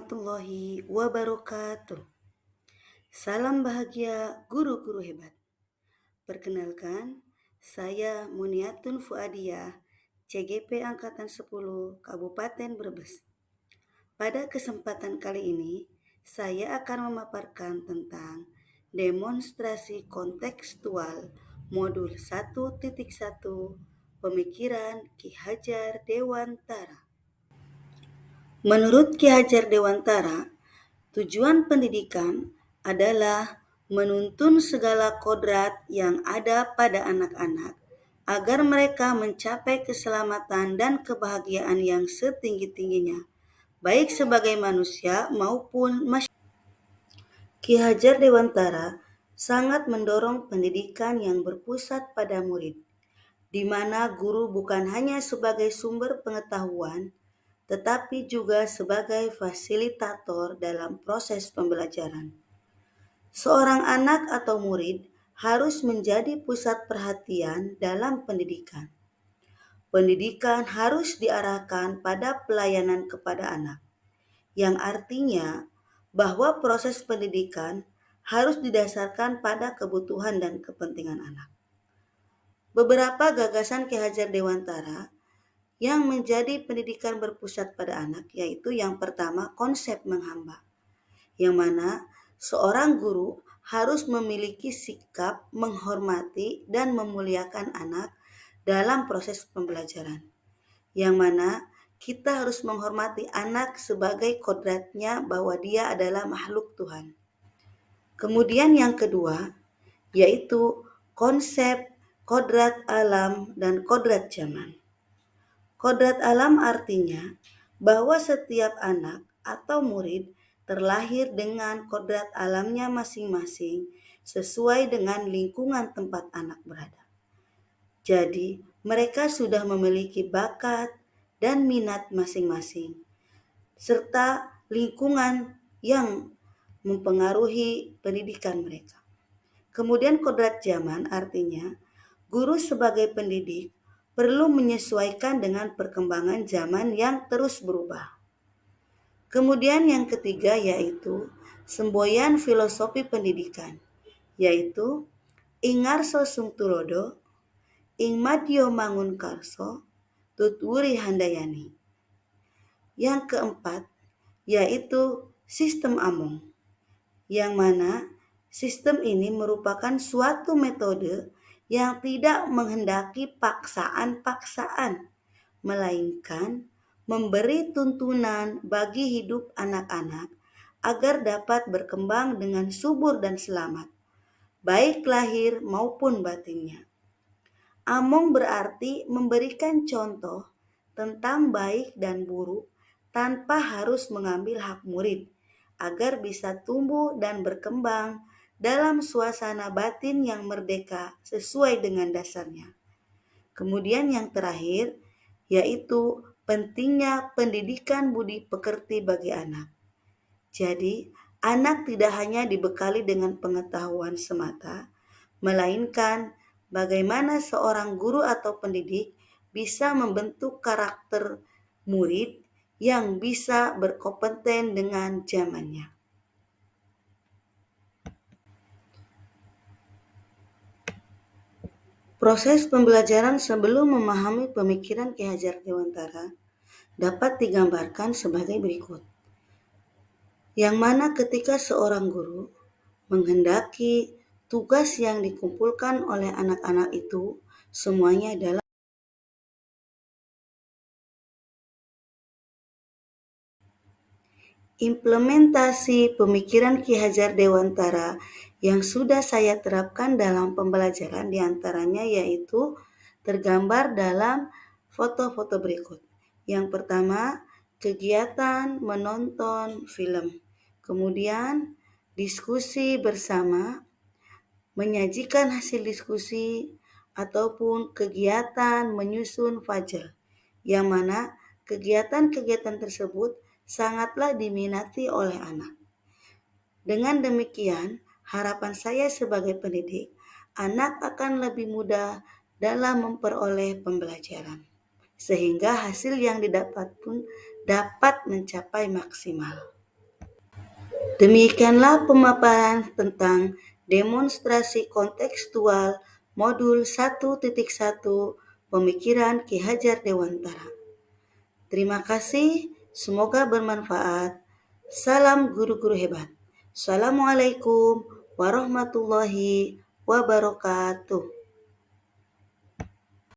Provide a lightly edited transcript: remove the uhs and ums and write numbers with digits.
warahmatullahi wabarakatuh. Salam bahagia guru-guru hebat. Perkenalkan, saya Muniatun Fuadiyah, CGP Angkatan 10 Kabupaten Brebes. Pada kesempatan kali ini, saya akan memaparkan tentang demonstrasi kontekstual modul 1.1 Pemikiran Ki Hajar Dewantara. Menurut Ki Hajar Dewantara, tujuan pendidikan adalah menuntun segala kodrat yang ada pada anak-anak agar mereka mencapai keselamatan dan kebahagiaan yang setinggi-tingginya, baik sebagai manusia maupun masyarakat. Ki Hajar Dewantara sangat mendorong pendidikan yang berpusat pada murid, di mana guru bukan hanya sebagai sumber pengetahuan, tetapi juga sebagai fasilitator dalam proses pembelajaran. Seorang anak atau murid harus menjadi pusat perhatian dalam pendidikan. Pendidikan harus diarahkan pada pelayanan kepada anak, yang artinya bahwa proses pendidikan harus didasarkan pada kebutuhan dan kepentingan anak. Beberapa gagasan Ki Hajar Dewantara yang menjadi pendidikan berpusat pada anak, yaitu yang pertama konsep menghamba, yang mana seorang guru harus memiliki sikap menghormati dan memuliakan anak dalam proses pembelajaran, yang mana kita harus menghormati anak sebagai kodratnya bahwa dia adalah makhluk Tuhan. Kemudian yang kedua, yaitu konsep kodrat alam dan kodrat zaman. Kodrat alam artinya bahwa setiap anak atau murid terlahir dengan kodrat alamnya masing-masing sesuai dengan lingkungan tempat anak berada. Jadi, mereka sudah memiliki bakat dan minat masing-masing, serta lingkungan yang mempengaruhi pendidikan mereka. Kemudian kodrat zaman artinya guru sebagai pendidik perlu menyesuaikan dengan perkembangan zaman yang terus berubah. Kemudian yang ketiga yaitu semboyan filosofi pendidikan, yaitu Ingarso Sungtulodo, Ing Madyo Mangunkarso, Tutwuri Handayani. Yang keempat yaitu sistem Among, yang mana sistem ini merupakan suatu metode yang tidak menghendaki paksaan-paksaan, melainkan memberi tuntunan bagi hidup anak-anak agar dapat berkembang dengan subur dan selamat, baik lahir maupun batinnya. Among berarti memberikan contoh tentang baik dan buruk tanpa harus mengambil hak murid, agar bisa tumbuh dan berkembang dalam suasana batin yang merdeka sesuai dengan dasarnya. Kemudian yang terakhir, yaitu pentingnya pendidikan budi pekerti bagi anak. Jadi, anak tidak hanya dibekali dengan pengetahuan semata, melainkan bagaimana seorang guru atau pendidik bisa membentuk karakter murid yang bisa berkompeten dengan zamannya. Proses pembelajaran sebelum memahami pemikiran Ki Hajar Dewantara dapat digambarkan sebagai berikut. Yang mana ketika seorang guru menghendaki tugas yang dikumpulkan oleh anak-anak itu semuanya adalah implementasi pemikiran Ki Hajar Dewantara yang sudah saya terapkan dalam pembelajaran, diantaranya yaitu tergambar dalam foto-foto berikut. Yang pertama, kegiatan menonton film. Kemudian diskusi bersama, menyajikan hasil diskusi, ataupun kegiatan menyusun fajr, yang mana kegiatan-kegiatan tersebut sangatlah diminati oleh anak. Dengan demikian, harapan saya sebagai pendidik, anak akan lebih mudah dalam memperoleh pembelajaran, sehingga hasil yang didapat pun dapat mencapai maksimal. Demikianlah pemaparan tentang demonstrasi kontekstual modul 1.1 Pemikiran Ki Hajar Dewantara. Terima kasih, semoga bermanfaat. Salam guru-guru hebat. Assalamualaikum warahmatullahi wabarakatuh.